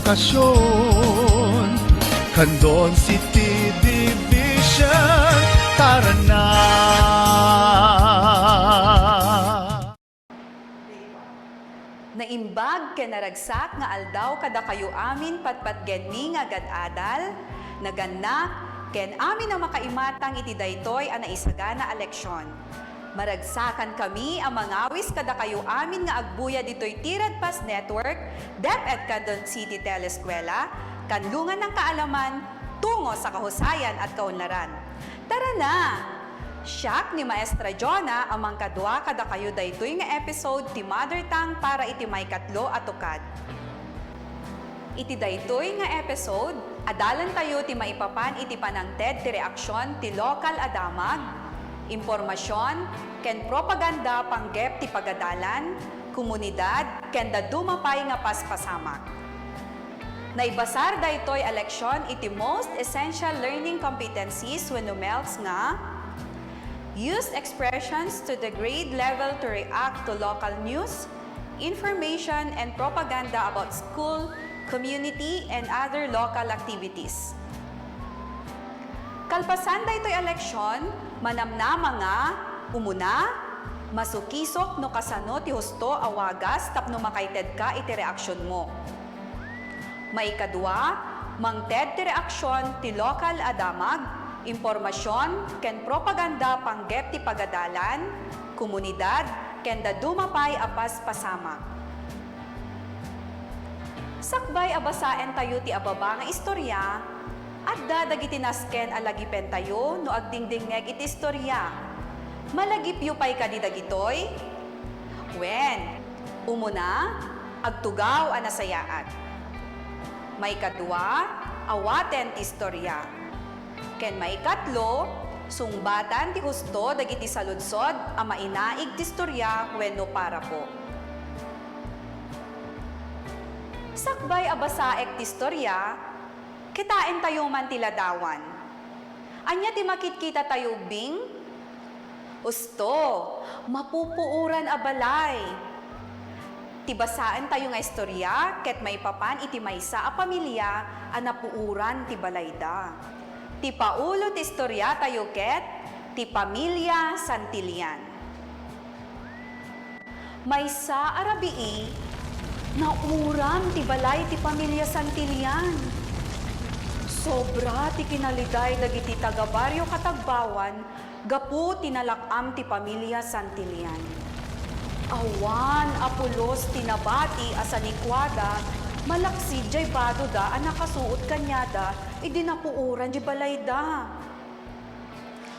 okasyon. Candon City Division, tara na! Naimbag ken naragsak nga aldaw kada kayo amin patpatgenmi nga gad-adal, nagannak ken amin ang makaimatang iti daytoy a naisagana eleksyon. Maragsakan kami ang mangawis kada kayo amin nga agbuya ditoy Tirad Pass Network, DepEd Candon City Teleskwela, kanlungan ng kaalaman tungo sa kahusayan at kaunlaran. Tara na! Siyak ni Maestra Jonah amang kadwa kada kayo daytoy nga episode ti Mother Tongue para iti may katlo at tukad. Iti daytoy nga episode, adalan tayo ti maipapan iti panangted ti reaksyon ti lokal a damag, impormasyon, ken propaganda panggep ti pagadalan, komunidad, ken dadumapay nga paspasamak. Naibasar daytoy eleksyon iti most essential learning competencies when numelts nga use expressions to the grade level to react to local news, information, and propaganda about school, community, and other local activities. Kalpasan daytoy eleksyon, manamnama nga, umuna, masukisok no kasano ti husto awagas tapno makaited ka iti reaksyon mo. Maikadwa, mangted ti reaksyon ti lokal adamag, impormasyon ken propaganda panggep ti pagadalan, komunidad ken dadumapay apas pasama. Sakbay abasaen tayo ti ababa nga istorya, adda dagiti nasken alagipen tayo no agdingdingeg iti istorya. Malagipyo pay kadi dagitoy? Wen, umuna, agtugaw a nasayaat. May kadwa, awaten ti istorya. Ken may katlo, sungbatan ti husto dagiti saludsod a mainaig ti istorya wenno para po. Sakbay abasaek ti istorya, kitain tayo man ti ladawan. Anya ti makitkita tayo bing? Husto, mapupuuran a balay. Tibasaan tayo nga istorya, ket may papan iti maysa a pamilya a napuuran ti balayda. Ti paulo ti istorya tayo ket, ti pamilya Santillan. Maysa a rabii, nauran ti balay ti pamilya Santillan. Sobra ti kinaliday dagiti taga-baryo Katagbawan, gapu tinalakam ti pamilya Santillan. Awan, apulos, tinabati, asanikwada, malaksid, jay bado da, ang nakasuot kanyada, idinapuuran, jay balayda.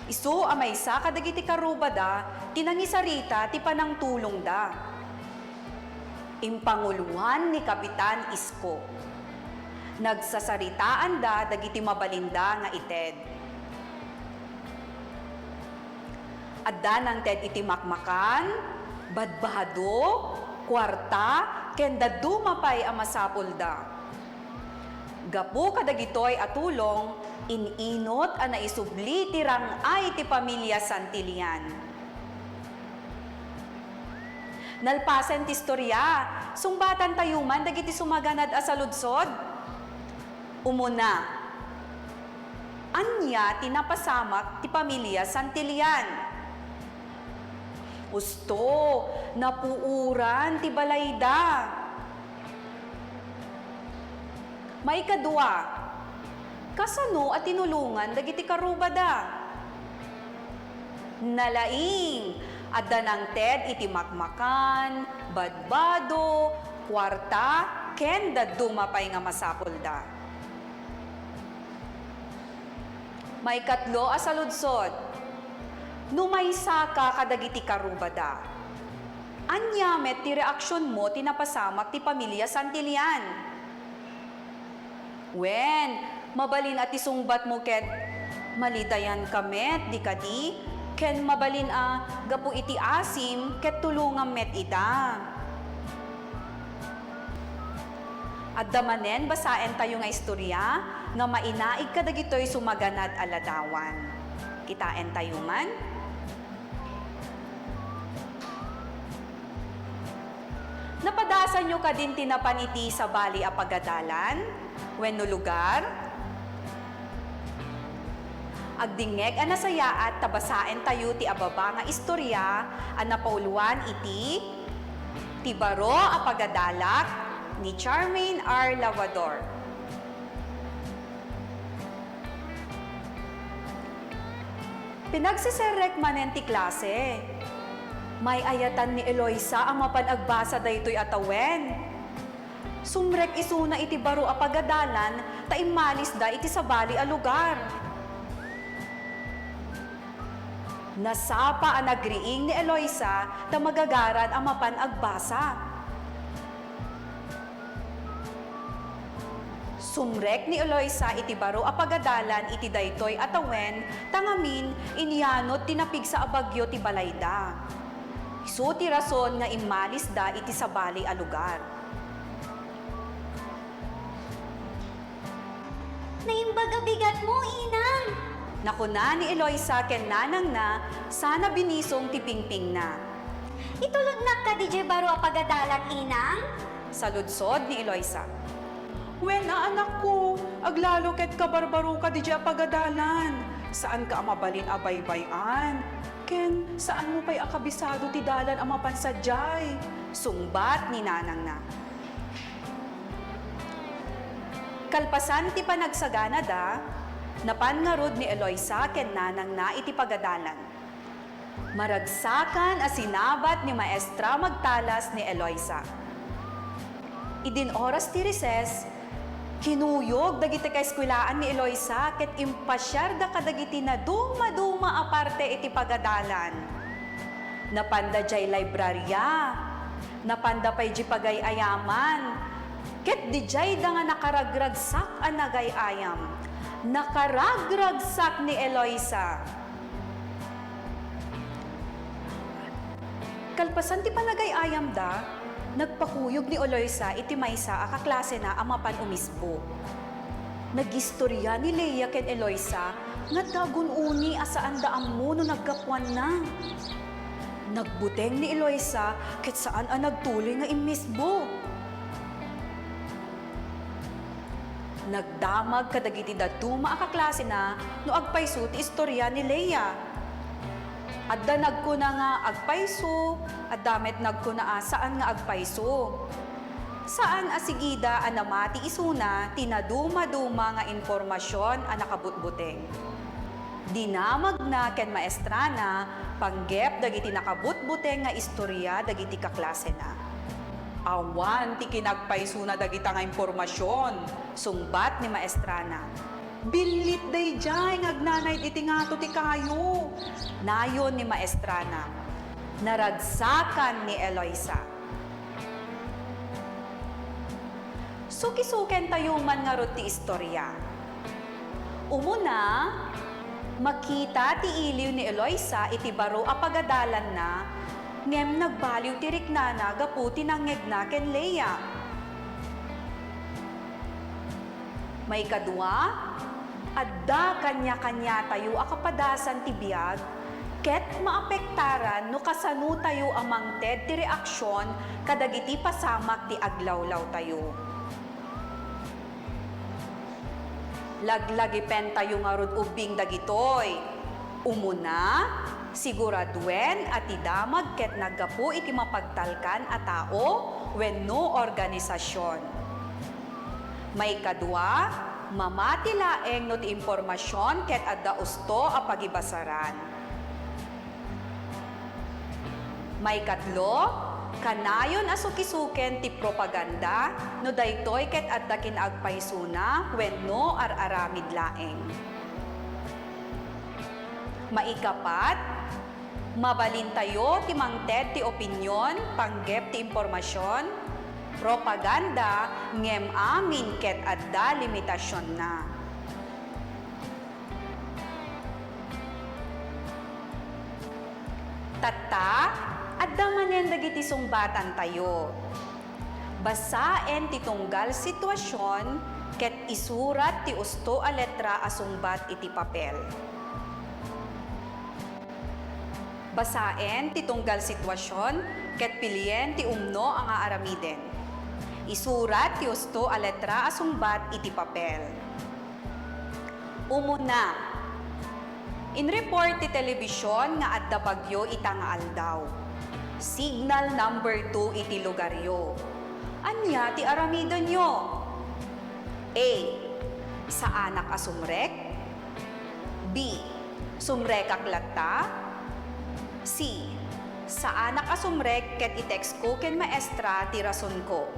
Isu, amaysa, kadagiti karuba da, tinangisarita, ti panang tulong da. Impanguluhan ni Kapitan Isko. Nagsasaritaan da, dagiti mabalinda nga ited. Adda ng ted iti makmakan, badbahado, kwarta, ken dadumapay a masapul da. Gapu kadagitoy atulong, ininot a naisubli ti rangay ti pamilya Santillan. Nalpasen ti istorya, sungbatan tayo man dagiti sumaganad a saludsod. Umuna, anya tinapasamak ti pamilya Santillan. Husto, napuuran ti balayda. May kadwa, kasano at tinulungan dagiti karubada. Nalaing, adda ng ted iti makmakan, badbado, kwarta, ken dadumapay nga masapulda. May katlo a saludsod. Numaysa ka kadagiti karubada. Anya met ti reaksyon mo tinapasamak ti pamilya Santillan. Wen, mabalin at isungbat mo ket malidayan kamet di kadi, ken mabalin a gapu iti asim ket tulungan met ita. At damanen basaen tayo nga istorya nga mainaig kadagitoy sumaganad a ladawan. Kitain tayo man. Napadasan nyo ka din tinapaniti sa bali a pagadalan? Wenno lugar? Agdingeg a nasaya at tabasaen tayo ti ababa nga istorya a napauluan iti ti baro a pagadalak ni Charmaine R. Lavador. Pinagsiserek manen ti klase. May ayatan ni Eloisa ang mapanagbasa daytoy atawen. Sumrek isuna iti baro a pagadalan ta imalis da iti sabali a lugar. Nasapa ang nagriing ni Eloisa ta magagaran ang mapanagbasa. Sumrek ni Eloisa iti baro a pagadalan iti daytoy atawen tangamin inyanot tinapig sa abagyo ti balayda. Isu ti rason nga imalis da iti sabali a lugar. Naimbaga bigat mo, inang. Nakuna ni Eloisa ken nanang na sana binisong ti pingping na. Itulog na ka di baro a pagadalak, inang? Saludsod ni Eloisa. Wen anak ko, aglalo ket kabarbaro ka di pagadalan. Saan ka mabalin abaybayan? Ken, saan mo pa'y akabisado ti dalan ang mapansadyay? Sungbat ni nanang na. Kalpasan ti panagsagana da, napangarod ni Eloisa ken nanang na iti pagadalan. Maragsakan a sinabat ni maestra magtalas ni Eloisa. Idin oras ti reses, kinuyog dagiti kaeskwelaan ni Eloisa ket impasyar da kadagiti na duma-duma aparte iti pagadalan. Napanda jay librarya, napanda pay di pagayayaman, ket di jay da nga nakaragragsak a nagayayam. Nakaragragsak ni Eloisa. Kalpasan ti panagayayam da, nagpakuyog ni Eloisa iti maysa a kaklase na ang mapan umisbo. Nagistorya ni Leia ken Eloisa nga dagun-uni asaan da ammo no naggapuan na. Nagbuteng ni Eloisa ket saan ang nagtuloy nga imisbo. Nagdamag kadagiti daduma a kaklase na no agpayso ti istorya ni Leia. Adda nagkuna nga agpayso, at damet nagkuna saan nga agpayso. Saan asigida a namati isuna tinaduma-duma nga informasyon a nakabutbuteng. Dinamag na ken maestra na panggep dagiti nakabutbuteng nga istorya dagiti kaklase na. Awan ti kinagpayso na dagita nga impormasyon. Sungbat ni maestra na. Bilit day jay ngagnanay iti ngato ti kayo. Nayon ni maestra na. Naragsakan ni Eloisa. Suki-suken tayo man nga rod ti istorya. Umuna, makita ti iliw ni Eloisa iti baro a pagadalan na ngem nagbaliw ti riknana gapu tinangeg na ken Leia. May kadua, adda kanya-kanya tayo akapadasan ti biag, ket maapektaran no kasano tayo amang ted ti reaksyon kadagiti pasamak ti aglawlaw tayo. Laglagi-pen tayo nga rod ubing dagitoy. Umuna, siguraduen at idamag ket naggapu iti mapagtalkan a tao wenno organisasyon. May kadua, mamati laeng no ti impormasyon ket adda usto a pagibasaran. May katlo, kanayon asukisuken ti propaganda no daytoy ket adda kinagpaysuna wenno ar-aramid laeng. Maikapat, mabalin tayo ti mangted ti opinyon panggep ti impormasyon, propaganda ngem amin ket adda limitasyon na. Tata, adda manen dagiti sungbatan tayo. Basaen ti tunggal sitwasyon ket isurat ti usto a letra a sungbat iti papel. Basaen ti tunggal sitwasyon ket pilien ti umno ang aaramiden. Isurat ti husto a letra a sungbat iti papel. Umuna, in report ti telebisyon nga adda bagyo ita nga aldaw. Signal number 2 iti lugaryo. Anya ti aramiden nyo? A. Sa anak a sumrek. B. Sumrek aklata. C. Sa anak a sumrek ket i-text ko ken maestra ti rason ko.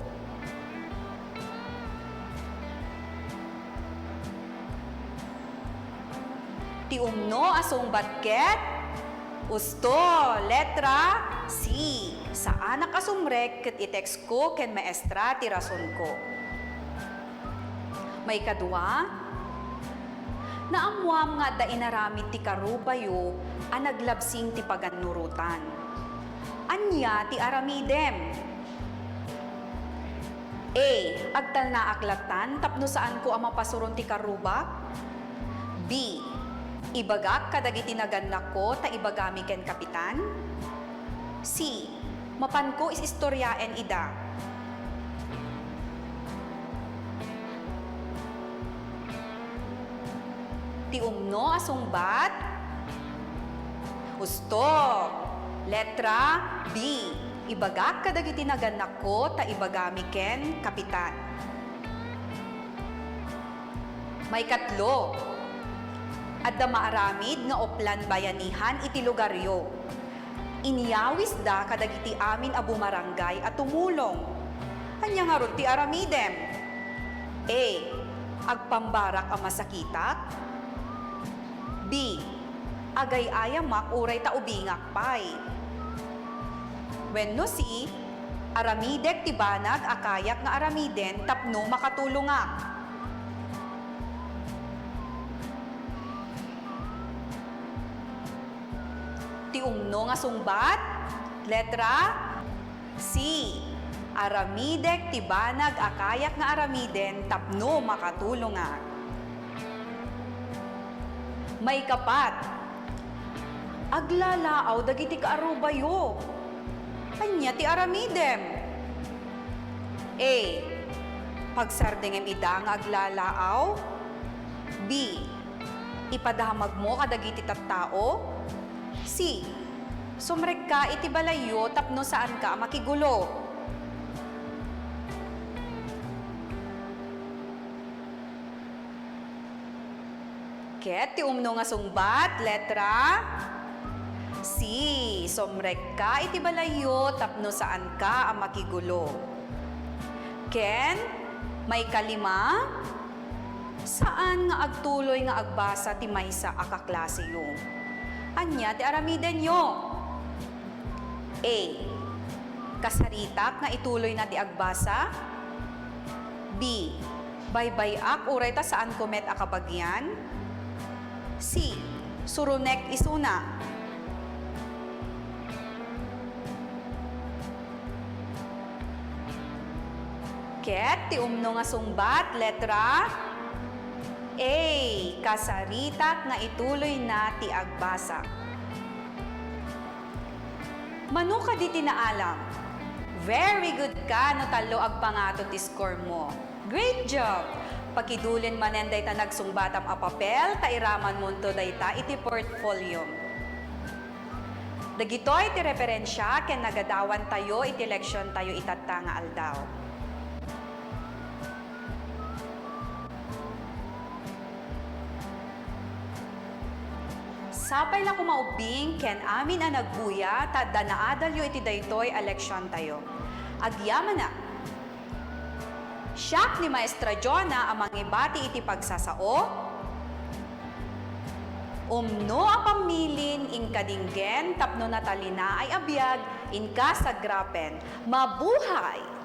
Ti umno asong batket? Usto, letra C. Sa anak asumrek ket i-text ko ken maestra ti rason ko. May kadua, naamuam nga da inaramid ti karubayo a naglabsing ti paganurutan. Anya ti aramidem? A. Agtal na aklatan tapno saan ko ang mapasuron ti karuba? B. Ibagak kadagiti naganak ko ta ibagami ken kapitan? C. Mapan ko is istoryaen ida. Ti umno asungbat? Husto. Letra B. Ibagak kadagiti naganak ko ta ibagami ken kapitan. May katlo. Adda maaramid nga oplan bayanihan iti lugaryo. Inyawis da kadagiti amin a bumarangay at tumulong. Anya nga ron ti aramidem? A. Agpambarak a masakitak. B. Agay ayamak uray ta ubingak pay. Wenno si aramidek ti banag akayak nga aramiden tapno makatulungak. Ti umno nga sungbat? Letra C. Aramidek ti banag akayak nga aramiden tapno makatulungak. May kapat. Aglalaaw dagiti kaarubayo. Anya ti aramidem? A. Pagsardengem ida nga aglalaaw. B. Ipadamag mo kadagiti tattao. C. Sumrek ka iti balayo tapno saan ka makigulo. Ket ti umno nga sungbat, letra C. Sumrek ka iti balayo tapno saan ka makigulo. Ken, may kalima, saan nga agtuloy nga agbasa ti maysa a kaklase yo? Anya ti aramiden nyo? A. Kasaritak nga ituloy na ti agbasa. B. Baybayak uray ta saan komet a kabagyan. C. Surunek isuna. Ket ti umno nga sungbat, letra A. Kasaritak nga ituloy na ti agbasa. Mano ka di tinaalam? Very good ka no talo agpangato ti score mo. Great job! Pakidulin manenday ta nagsungbatam a papel, ta iraman monto dayta iti portfolio. Dagitoy ti referensya ken nagadawan tayo iti leksyon tayo itatta nga aldaw. Sapay na kumaubing ken amin a nagbuya ta danaadalyo iti daytoy eleksyon tayo. Agyaman na. Siyak ni Maestra Jonah amang ibati iti pagsasao. Umno a pamilin in kadinggen tapno natalina ay abiyag in kasagrapen. Mabuhay!